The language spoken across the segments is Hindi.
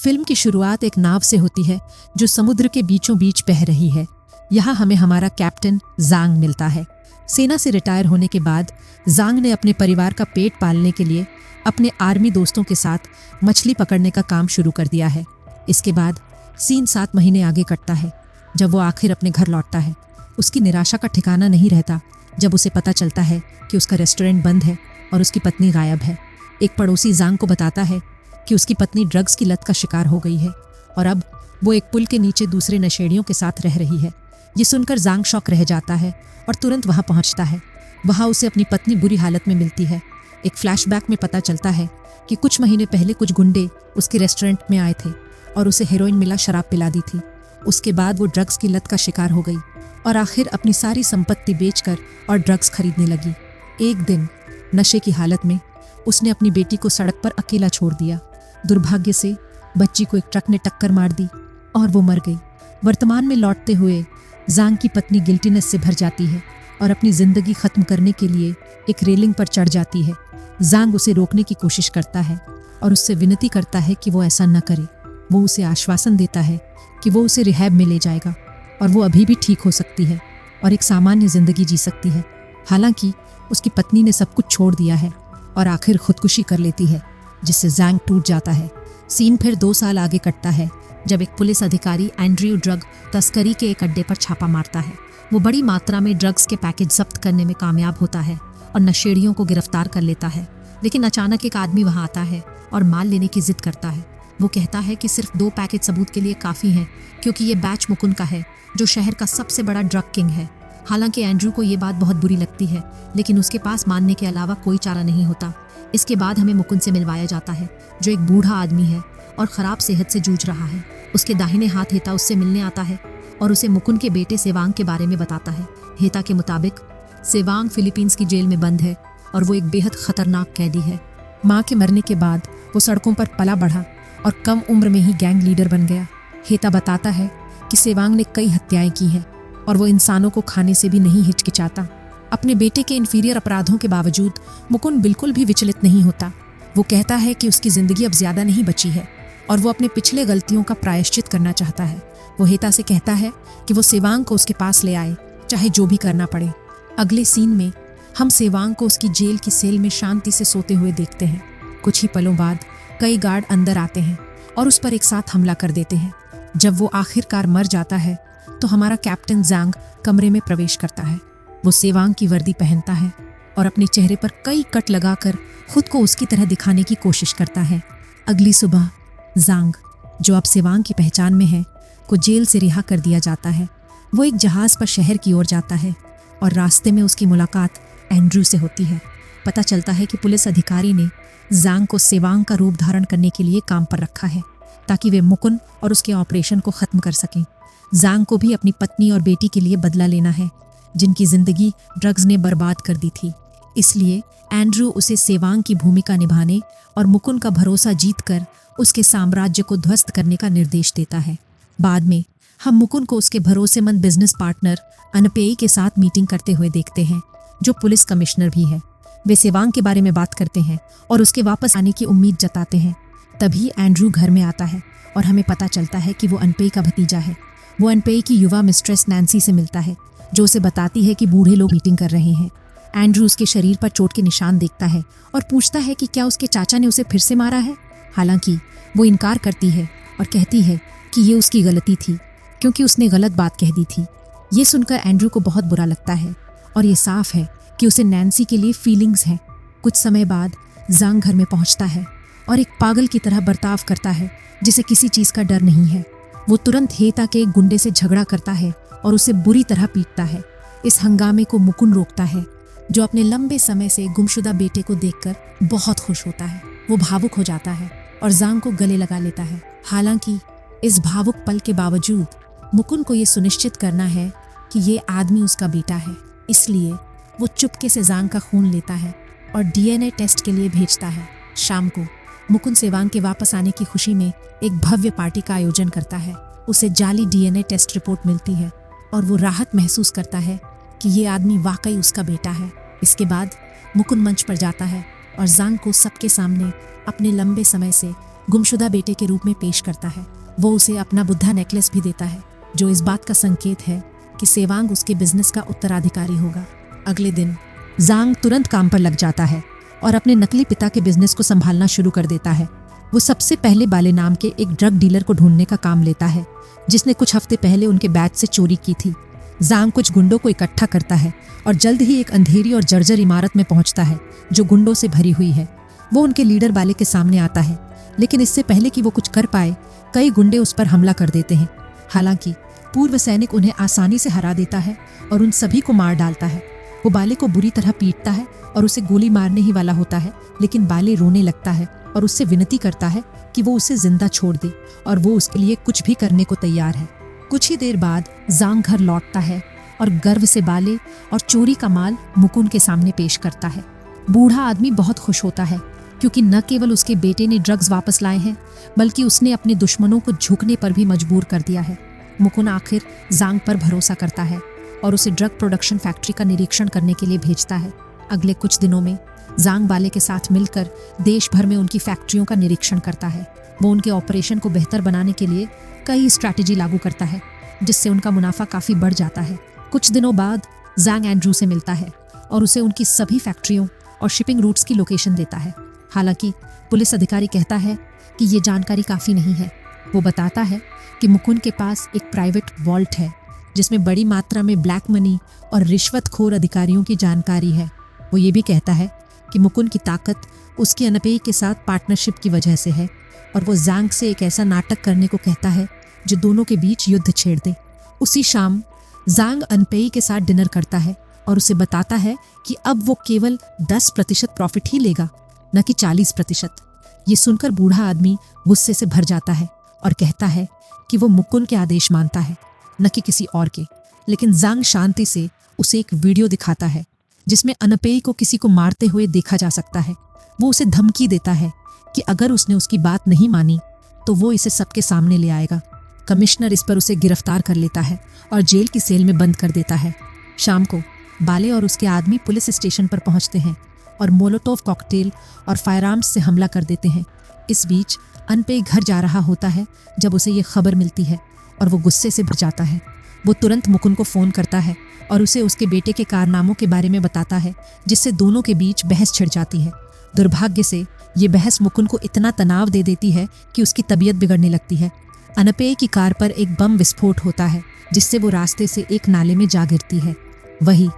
फिल्म की शुरुआत एक नाव से होती है जो समुद्र के बीचों बीच बह रही है। यहाँ हमें हमारा कैप्टन जांग मिलता है। सेना से रिटायर होने के बाद जांग ने अपने परिवार का पेट पालने के लिए अपने आर्मी दोस्तों के साथ मछली पकड़ने का काम शुरू कर दिया है। इसके बाद सीन 7 महीने आगे कटता है जब वो आखिर अपने घर लौटता है। उसकी निराशा का ठिकाना नहीं रहता जब उसे पता चलता है कि उसका रेस्टोरेंट बंद है और उसकी पत्नी गायब है। एक पड़ोसी जांग को बताता है कि उसकी पत्नी ड्रग्स की लत का शिकार हो गई है और अब वो एक पुल के नीचे दूसरे नशेड़ियों के साथ रह रही है। ये सुनकर जांग शॉक रह जाता है और तुरंत वहां पहुंचता है। वहां उसे अपनी पत्नी बुरी हालत में मिलती है। एक फ्लैशबैक में पता चलता है कि कुछ महीने पहले कुछ गुंडे उसके रेस्टोरेंट में आए थे और उसे हेरोइन मिला शराब पिला दी थी। उसके बाद वो ड्रग्स की लत का शिकार हो गई और आखिर अपनी सारी संपत्ति बेचकर और ड्रग्स खरीदने लगी। एक दिन नशे की हालत में उसने अपनी बेटी को सड़क पर अकेला छोड़ दिया। दुर्भाग्य से बच्ची को एक ट्रक ने टक्कर मार दी और वो मर गई। वर्तमान में लौटते हुए जांग की पत्नी गिल्टीनेस से भर जाती है और अपनी जिंदगी खत्म करने के लिए एक रेलिंग पर चढ़ जाती है। जांग उसे रोकने की कोशिश करता है और उससे विनती करता है कि वो ऐसा न करे। वो उसे आश्वासन देता है कि वो उसे रिहैब में ले जाएगा और वो अभी भी ठीक हो सकती है और एक सामान्य जिंदगी जी सकती है। हालांकि उसकी पत्नी ने सब कुछ छोड़ दिया है और आखिर खुदकुशी कर लेती है, जिससे जांग टूट जाता है। सीन फिर 2 साल आगे कटता है जब एक पुलिस अधिकारी एंड्रयू ड्रग तस्करी के एक अड्डे पर छापा मारता है। वो बड़ी मात्रा में ड्रग्स के पैकेज जब्त करने में कामयाब होता है और नशेड़ियों को गिरफ्तार कर लेता है। लेकिन अचानक एक आदमी वहां आता है और माल लेने की जिद करता है। वो कहता है कि सिर्फ 2 पैकेज सबूत के लिए काफ़ी हैं, क्योंकि ये बैच मुकुंद का है जो शहर का सबसे बड़ा ड्रग किंग है। हालांकि एंड्रू को ये बात बहुत बुरी लगती है, लेकिन उसके पास मानने के अलावा कोई चारा नहीं होता। इसके बाद हमें मुकुंद से मिलवाया जाता है जो एक बूढ़ा आदमी है और ख़राब सेहत से जूझ रहा है। उसके दाहिने हाथ हेता उससे मिलने आता है और उसे मुकुंद के बेटे सेवांग के बारे में बताता है। हेता के मुताबिक सेवांग फिलीपींस की जेल में बंद है और वो एक बेहद खतरनाक कैदी है। माँ के मरने के बाद वो सड़कों पर पला बढ़ा और कम उम्र में ही गैंग लीडर बन गया। हेता बताता है कि सेवांग ने कई हत्याएं की हैं और वो इंसानों को खाने से भी नहीं हिचकिचाता। अपने बेटे के इन्फीरियर अपराधों के बावजूद मुकुंद बिल्कुल भी विचलित नहीं होता। वो कहता है कि उसकी ज़िंदगी अब ज़्यादा नहीं बची है और वो अपने पिछले गलतियों का प्रायश्चित करना चाहता है। वो हेता से कहता है कि वो सेवांग को उसके पास ले आए, चाहे जो भी करना पड़े। अगले सीन में हम सेवांग को उसकी जेल की सेल में शांति से सोते हुए देखते हैं। कुछ ही पलों बाद कई गार्ड अंदर आते हैं और उस पर एक साथ हमला कर देते हैं। जब वो आखिरकार मर जाता है तो हमारा कैप्टन जांग कमरे में प्रवेश करता है। वो सेवांग की वर्दी पहनता है और अपने चेहरे पर कई कट लगाकर खुद को उसकी तरह दिखाने की कोशिश करता है। अगली सुबह जांग, जो अब सेवांग की पहचान में है, को जेल से रिहा कर दिया जाता है। वो एक जहाज़ पर शहर की ओर जाता है और रास्ते में उसकी मुलाकात एंड्रू से होती है। पता चलता है कि पुलिस अधिकारी ने जांग को सेवांग का रूप धारण करने के लिए काम पर रखा है ताकि वे मुकुंद और उसके ऑपरेशन को ख़त्म कर सकें। जांग को भी अपनी पत्नी और बेटी के लिए बदला लेना है जिनकी ज़िंदगी ड्रग्स ने बर्बाद कर दी थी। इसलिए एंड्रू उसे सेवांग की भूमिका निभाने और मुकुंद का भरोसा जीतकर उसके साम्राज्य को ध्वस्त करने का निर्देश देता है। बाद में हम मुकुंद को उसके भरोसेमंद बिजनेस पार्टनर अनपेई के साथ मीटिंग करते हुए देखते हैं, जो पुलिस कमिश्नर भी है। वे सेवांग के बारे में बात करते हैं और उसके वापस आने की उम्मीद जताते हैं। तभी एंड्रू घर में आता है और हमें पता चलता है कि वो अनपेई का भतीजा है। वो अनपेई की युवा मिस्ट्रेस नैन्सी से मिलता है, जो उसे बताती है कि बूढ़े लोग मीटिंग कर रहे हैं। एंड्रू उसके शरीर पर चोट के निशान देखता है और पूछता है कि क्या उसके चाचा ने उसे फिर से मारा है। हालांकि वो इनकार करती है और कहती है कि ये उसकी गलती थी क्योंकि उसने गलत बात कह दी थी। ये सुनकर एंड्रू को बहुत बुरा लगता है और ये साफ है कि उसे नैन्सी के लिए फीलिंग्स हैं। कुछ समय बाद जांग घर में पहुंचता है और एक पागल की तरह बर्ताव करता है जिसे किसी चीज़ का डर नहीं है। वो तुरंत हेता के एक गुंडे से झगड़ा करता है और उसे बुरी तरह पीटता है। इस हंगामे को मुकुंद रोकता है, जो अपने लंबे समय से गुमशुदा बेटे को देखकर बहुत खुश होता है। वो भावुक हो जाता है और जांग को गले लगा लेता है। हालांकि इस भावुक पल के बावजूद मुकुंद को ये सुनिश्चित करना है कि ये आदमी उसका बेटा है, इसलिए वो चुपके से जांग का खून लेता है और डीएनए टेस्ट के लिए भेजता है। शाम को मुकुंद सेवांग के वापस आने की खुशी में एक भव्य पार्टी का आयोजन करता है। उसे जाली डीएनए टेस्ट रिपोर्ट मिलती है और वो राहत महसूस करता है कि ये आदमी वाकई उसका बेटा है। इसके बाद मुकुंद मंच पर जाता है और जांग को सबके सामने अपने लंबे समय से गुमशुदा बेटे के रूप में पेश करता है। वो उसे अपना बुद्धा नेकलेस भी देता है, जो इस बात का संकेत है कि सेवांग उसके बिजनेस का उत्तराधिकारी होगा। अगले दिन जांग तुरंत काम पर लग जाता है और अपने नकली पिता के बिजनेस को संभालना शुरू कर देता है। वो सबसे पहले बाले नाम के एक ड्रग डीलर को ढूंढने का काम लेता है, जिसने कुछ हफ्ते पहले उनके बैच से चोरी की थी। जांग कुछ गुंडों को इकट्ठा करता है और जल्द ही एक अंधेरी और जर्जर इमारत में पहुंचता है जो गुंडों से भरी हुई है। वो उनके लीडर बाले के सामने आता है, लेकिन इससे पहले कि वो कुछ कर पाए, कई गुंडे उस पर हमला कर देते हैं। हालांकि पूर्व सैनिक उन्हें आसानी से हरा देता है और उन सभी को मार डालता है। वो बाले को बुरी तरह पीटता है और उसे गोली मारने ही वाला होता है, लेकिन बाले रोने लगता है और उससे विनती करता है कि वो उसे जिंदा छोड़ दे और वो उसके लिए कुछ भी करने को तैयार है। कुछ ही देर बाद जांग घर लौटता है और गर्व से बाले और चोरी का माल मुकुंद के सामने पेश करता है। बूढ़ा आदमी बहुत खुश होता है, क्योंकि न केवल उसके बेटे ने ड्रग्स वापस लाए हैं, बल्कि उसने अपने दुश्मनों को झुकने पर भी मजबूर कर दिया है। मुकुंद आखिर जांग पर भरोसा करता है और उसे ड्रग प्रोडक्शन फैक्ट्री का निरीक्षण करने के लिए भेजता है। अगले कुछ दिनों में जांग बाले के साथ मिलकर देश भर में उनकी फैक्ट्रियों का निरीक्षण करता है। वो उनके ऑपरेशन को बेहतर बनाने के लिए कई स्ट्रैटेजी लागू करता है, जिससे उनका मुनाफा काफी बढ़ जाता है। कुछ दिनों बाद जांग एंड्रू से मिलता है और उसे उनकी सभी फैक्ट्रियों और शिपिंग रूट्स की लोकेशन देता है। हालांकि पुलिस अधिकारी कहता है कि ये जानकारी काफी नहीं है। वो बताता है कि मुकुंद के पास एक प्राइवेट वॉल्ट है, जिसमें बड़ी मात्रा में ब्लैक मनी और रिश्वतखोर अधिकारियों की जानकारी है। वो ये भी कहता है कि मुकुंद की ताकत उसकी अनपेय के साथ पार्टनरशिप की वजह से है, और वो जांग से एक ऐसा नाटक करने को कहता है जो दोनों के बीच युद्ध छेड़ दे। उसी शाम जांग अनपेय के साथ डिनर करता है और उसे बताता है कि अब वो केवल 10% प्रॉफिट ही लेगा, न कि 40%। ये सुनकर बूढ़ा आदमी गुस्से से भर जाता है और कहता है कि वो मुकुंद के आदेश मानता है, न कि किसी और के। लेकिन जांग शांति से उसे एक वीडियो दिखाता है जिसमें अनपेय को किसी को मारते हुए देखा जा सकता है। वो उसे धमकी देता है कि अगर उसने उसकी बात नहीं मानी तो वो इसे सबके सामने ले आएगा। कमिश्नर इस पर उसे गिरफ्तार कर लेता है और जेल की सेल में बंद कर देता है। शाम को बाले और उसके आदमी पुलिस स्टेशन पर पहुंचते हैं और मोलोटोव कॉकटेल और फायरआर्म्स से हमला कर देते हैं। इस बीच अनपेय घर जा रहा होता है जब उसे ये खबर मिलती है और वो गुस्से से भर जाता है। वो तुरंत मुकुंद को फ़ोन करता है और उसे उसके बेटे के कारनामों के बारे में बताता है, जिससे दोनों के बीच बहस छिड़ जाती है। दुर्भाग्य से ये बहस मुकुंद को इतना तनाव दे देती है कि उसकी तबीयत बिगड़ने लगती है। अनपेय की कार पर एक बम विस्फोट होता है, जिससे वो रास्ते से एक नाले में जा गिरती है। वही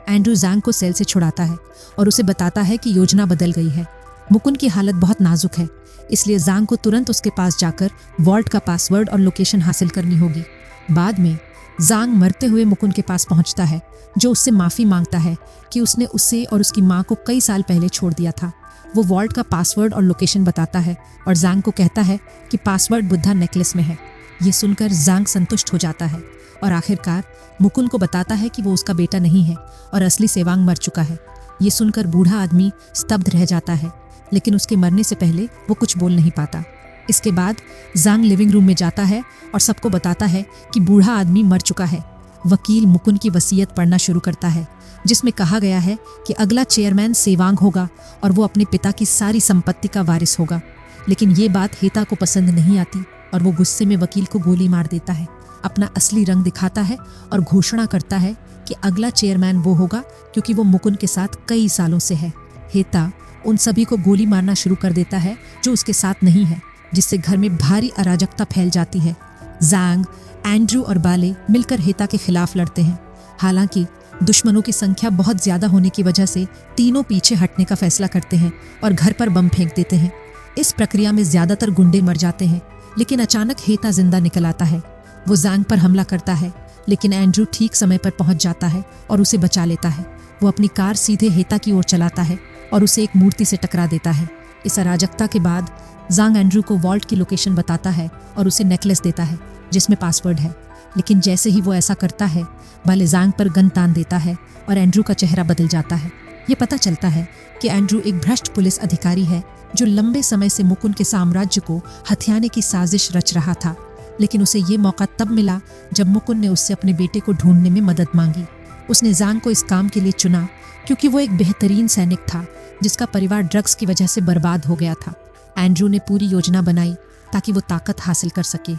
एंड्रू जांग को सेल से छुड़ाता है और उसे बताता है कि योजना बदल गई है। मुकुंद की हालत बहुत नाजुक है, इसलिए जांग को तुरंत उसके पास जाकर वॉल्ट का पासवर्ड और लोकेशन हासिल करनी होगी। बाद में जांग मरते हुए मुकुंद के पास पहुंचता है, जो उससे माफ़ी मांगता है कि उसने उसे और उसकी माँ को कई साल पहले छोड़ दिया था। वो वॉल्ट का पासवर्ड और लोकेशन बताता है और जांग को कहता है कि पासवर्ड बुद्धा नेकलेस में है। ये सुनकर जांग संतुष्ट हो जाता है और आखिरकार मुकुंद को बताता है कि वो उसका बेटा नहीं है और असली सेवांग मर चुका है। ये सुनकर बूढ़ा आदमी स्तब्ध रह जाता है, लेकिन उसके मरने से पहले वो कुछ बोल नहीं पाता। इसके बाद जांग लिविंग रूम में जाता है और सबको बताता है कि बूढ़ा आदमी मर चुका है। वकील मुकुंद की वसीयत पढ़ना शुरू करता है, जिसमें कहा गया है कि अगला चेयरमैन सेवांग होगा और वो अपने पिता की सारी संपत्ति का वारिस होगा। लेकिन ये बात हेता को पसंद नहीं आती और वो गुस्से में वकील को गोली मार देता है, अपना असली रंग दिखाता है और घोषणा करता है कि अगला चेयरमैन वो होगा, क्योंकि वो मुकुंद के साथ कई सालों से है। हेता उन सभी को गोली मारना शुरू कर देता है जो उसके साथ नहीं है, जिससे घर में भारी अराजकता फैल जाती है। जांग, एंड्रू और बाले मिलकर हेता के खिलाफ लड़ते हैं। हालांकि दुश्मनों की संख्या बहुत ज्यादा होने की वजह से तीनों पीछे हटने का फैसला करते हैं और घर पर बम फेंक देते हैं। इस प्रक्रिया में ज्यादातर गुंडे मर जाते हैं, लेकिन अचानक हेता जिंदा निकल आता है। वो जांग पर हमला करता है, लेकिन एंड्रू ठीक समय पर पहुंच जाता है और उसे बचा लेता है। वो अपनी कार सीधे हेता की ओर चलाता है और उसे एक मूर्ति से टकरा देता है। इस अराजकता के बाद जांग एंड्रू को वॉल्ट की लोकेशन बताता है और उसे नेकलेस देता है जिसमें पासवर्ड है। लेकिन जैसे ही वो ऐसा करता है, बाले जांग पर गन तान देता है और एंड्रू का चेहरा बदल जाता है। ये पता चलता है कि एंड्रू एक भ्रष्ट पुलिस अधिकारी है जो लंबे समय से मुकुंद के साम्राज्य को हथियाने की साजिश रच रहा था। लेकिन उसे ये मौका तब मिला जब मुकुंद ने उससे अपने बेटे को ढूंढने में मदद मांगी। उसने जांग को इस काम के लिए चुना क्योंकि वो एक बेहतरीन सैनिक था जिसका परिवार ड्रग्स की वजह से बर्बाद हो गया था। एंड्रू ने पूरी योजना बनाई ताकि वो ताकत हासिल कर सके,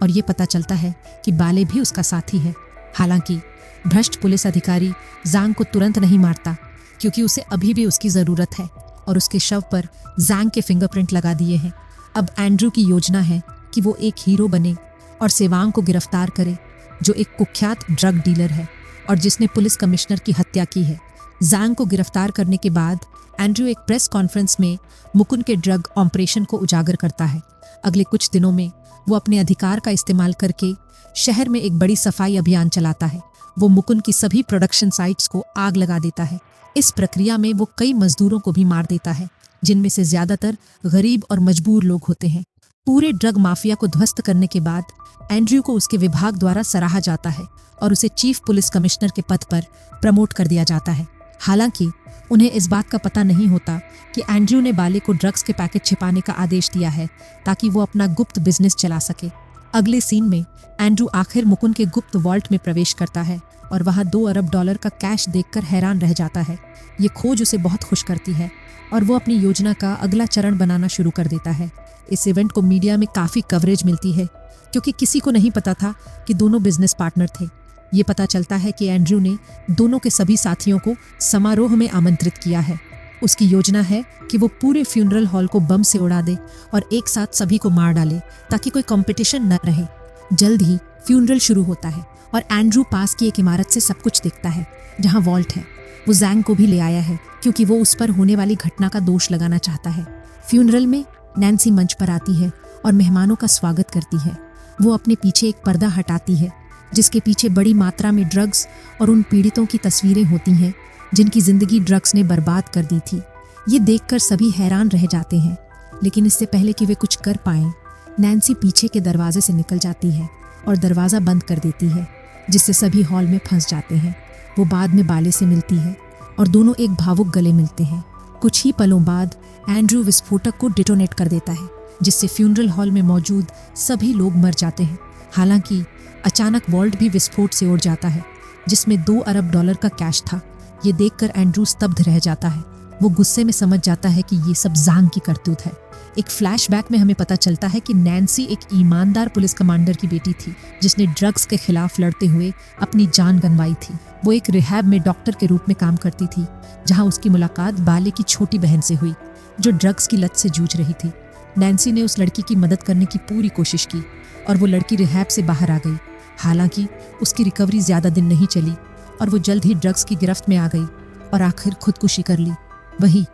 और ये पता चलता है कि बाले भी उसका साथी है। हालांकि भ्रष्ट पुलिस अधिकारी ज़ांग को तुरंत नहीं मारता, क्योंकि उसे अभी भी उसकी ज़रूरत है और उसके शव पर ज़ांग के फिंगरप्रिंट लगा दिए हैं। अब एंड्रू की योजना है कि वो एक हीरो बने और सेवांग को गिरफ्तार करे, जो एक कुख्यात ड्रग डीलर है और जिसने पुलिस कमिश्नर की हत्या की है। ज़ांग को गिरफ्तार करने के बाद एंड्रू एक प्रेस कॉन्फ्रेंस में मुकुंद के ड्रग ऑपरेशन को उजागर करता है। अगले कुछ दिनों में वो अपने अधिकार का इस्तेमाल करके शहर में एक बड़ी सफाई अभियान चलाता है। वो मुकुंद की सभी प्रोडक्शन साइट्स को आग लगा देता है। इस प्रक्रिया में वो कई मजदूरों को भी मार देता है, जिनमें से ज्यादातर गरीब और मजबूर लोग होते हैं। पूरे ड्रग माफिया को ध्वस्त करने के बाद एंड्रयू को उसके विभाग द्वारा सराहा जाता है और उसे चीफ पुलिस कमिश्नर के पद पर प्रमोट कर दिया जाता है। हालांकि उन्हें इस बात का पता नहीं होता कि एंड्रयू ने बाले को ड्रग्स के पैकेट छिपाने का आदेश दिया है ताकि वो अपना गुप्त बिजनेस चला सके। अगले सीन में एंड्रयू आखिर मुकुंद के गुप्त वॉल्ट में प्रवेश करता है और वहाँ $2 अरब का कैश देखकर हैरान रह जाता है। ये खोज उसे बहुत खुश करती है और वो अपनी योजना का अगला चरण बनाना शुरू कर देता है। इस इवेंट को मीडिया में काफ़ी कवरेज मिलती है, क्योंकि किसी को नहीं पता था कि दोनों बिजनेस पार्टनर थे। ये पता चलता है कि एंड्रयू ने दोनों के सभी साथियों को समारोह में आमंत्रित किया है। उसकी योजना है कि वो पूरे फ्यूनरल हॉल को बम से उड़ा दे और एक साथ सभी को मार डाले ताकि कोई कंपटीशन न रहे। जल्द ही फ्यूनरल शुरू होता है और एंड्रयू पास की एक इमारत से सब कुछ देखता है जहाँ वॉल्ट है। वो ज़ांग को भी ले आया है क्योंकि वो उस पर होने वाली घटना का दोष लगाना चाहता है। फ्यूनरल में नैन्सी मंच पर आती है और मेहमानों का स्वागत करती है। वो अपने पीछे एक पर्दा हटाती है जिसके पीछे बड़ी मात्रा में ड्रग्स और उन पीड़ितों की तस्वीरें होती हैं जिनकी जिंदगी ड्रग्स ने बर्बाद कर दी थी। ये देखकर सभी हैरान रह जाते हैं, लेकिन इससे पहले कि वे कुछ कर पाएं, नैन्सी पीछे के दरवाजे से निकल जाती है और दरवाज़ा बंद कर देती है, जिससे सभी हॉल में फंस जाते हैं। वो बाद में बाले से मिलती है और दोनों एक भावुक गले मिलते हैं। कुछ ही पलों बाद एंड्रयू विस्फोटक को डिटोनेट कर देता है, जिससे फ्यूनरल हॉल में मौजूद सभी लोग मर जाते हैं। हालांकि अचानक वॉल्ट भी विस्फोट से उड़ जाता है, जिसमें $2 अरब का कैश था। ये देखकर एंड्रयू स्तब्ध रह जाता है। वो गुस्से में समझ जाता है कि ये सब ज़ांग की करतूत है। एक फ्लैशबैक में हमें पता चलता है कि नैन्सी एक ईमानदार पुलिस कमांडर की बेटी थी, जिसने ड्रग्स के खिलाफ लड़ते हुए अपनी जान गंवाई थी। वो एक रिहैब में डॉक्टर के रूप में काम करती थी, जहां उसकी मुलाकात बाले की छोटी बहन से हुई, जो ड्रग्स की लत से जूझ रही थी। नैन्सी ने उस लड़की की मदद करने की पूरी कोशिश की और वो लड़की रिहैब से बाहर आ गई। हालांकि उसकी रिकवरी ज़्यादा दिन नहीं चली और वो जल्द ही ड्रग्स की गिरफ्त में आ गई और आखिर खुदकुशी कर ली। वहीं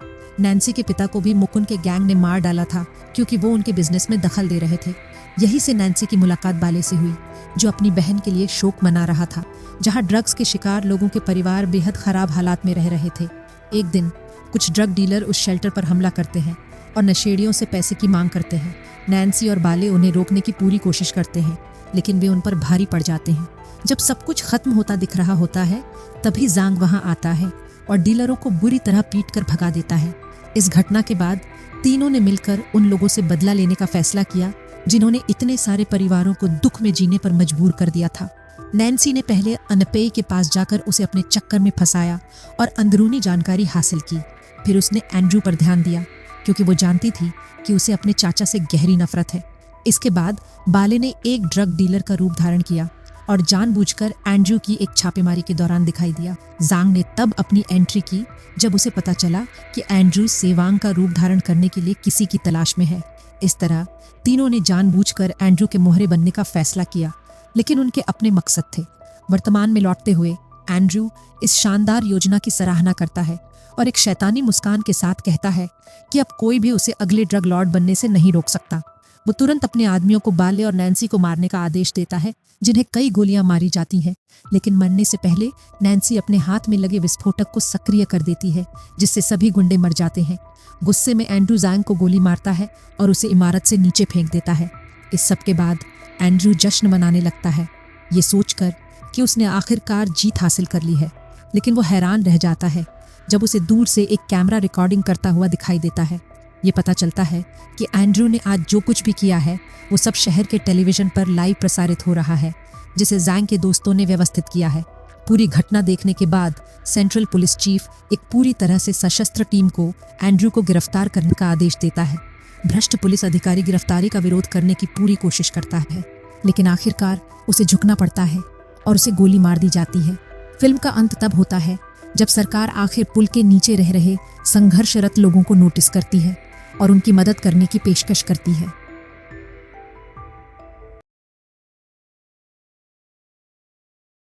नैन्सी के पिता को भी मुकुंद के गैंग ने मार डाला था, क्योंकि वो उनके बिजनेस में दखल दे रहे थे। यही से नैन्सी की मुलाकात बाले से हुई, जो अपनी बहन के लिए शोक मना रहा था। जहां ड्रग्स के शिकार लोगों के परिवार बेहद खराब हालात में रह रहे थे। एक दिन कुछ ड्रग डीलर उस शेल्टर पर हमला करते हैं और नशेड़ियों से पैसे की मांग करते हैं। नैन्सी और बाले उन्हें रोकने की पूरी कोशिश करते हैं, लेकिन वे उन पर भारी पड़ जाते हैं। जब सब कुछ खत्म होता दिख रहा होता है, तभी ज़ांग वहां आता है और डीलरों को बुरी तरह पीट कर भगा देता है। इस घटना के बाद तीनों ने मिलकर उन लोगों से बदला लेने का फैसला किया जिन्होंने इतने सारे परिवारों को दुख में जीने पर मजबूर कर दिया था। नैन्सी ने पहले अनपेय के पास जाकर उसे अपने चक्कर में फंसाया और अंदरूनी जानकारी हासिल की। फिर उसने एंड्रयू पर ध्यान दिया, क्योंकि वो जानती थी कि उसे अपने चाचा से गहरी नफरत है। इसके बाद बाले ने एक ड्रग डीलर का रूप धारण किया और जानबूझकर एंड्रयू की एक छापेमारी के दौरान दिखाई दिया। ज़ांग ने तब अपनी एंट्री की जब उसे पता चला कि एंड्रयू सेवांग का रूप धारण करने के लिए किसी की तलाश में है। इस तरह तीनों ने जानबूझकर एंड्रयू के मोहरे बनने का फैसला किया, लेकिन उनके अपने मकसद थे। वर्तमान में लौटते हुए एंड्रयू इस शानदार योजना की सराहना करता है और एक शैतानी मुस्कान के साथ कहता है कि अब कोई भी उसे अगले ड्रग लॉर्ड बनने से नहीं रोक सकता। वो तुरंत अपने आदमियों को बाले और नैन्सी को मारने का आदेश देता है, जिन्हें कई गोलियां मारी जाती हैं। लेकिन मरने से पहले नैन्सी अपने हाथ में लगे विस्फोटक को सक्रिय कर देती है, जिससे सभी गुंडे मर जाते हैं। गुस्से में एंड्रयू ज़ांग को गोली मारता है और उसे इमारत से नीचे फेंक देता है। इस सब के बाद एंड्रयू जश्न मनाने लगता है, ये सोचकर कि उसने आखिरकार जीत हासिल कर ली है। लेकिन वो हैरान रह जाता है जब उसे दूर से एक कैमरा रिकॉर्डिंग करता हुआ दिखाई देता है। ये पता चलता है कि एंड्रयू ने आज जो कुछ भी किया है वो सब शहर के टेलीविजन पर लाइव प्रसारित हो रहा है, जिसे ज़ांग के दोस्तों ने व्यवस्थित किया है। पूरी घटना देखने के बाद सेंट्रल पुलिस चीफ एक पूरी तरह से सशस्त्र टीम को एंड्रयू को गिरफ्तार करने का आदेश देता है। भ्रष्ट पुलिस अधिकारी गिरफ्तारी का विरोध करने की पूरी कोशिश करता है, लेकिन आखिरकार उसे झुकना पड़ता है और उसे गोली मार दी जाती है। फिल्म का अंत तब होता है जब सरकार आखिर पुल के नीचे रह रहे संघर्षरत लोगों को नोटिस करती है और उनकी मदद करने की पेशकश करती है।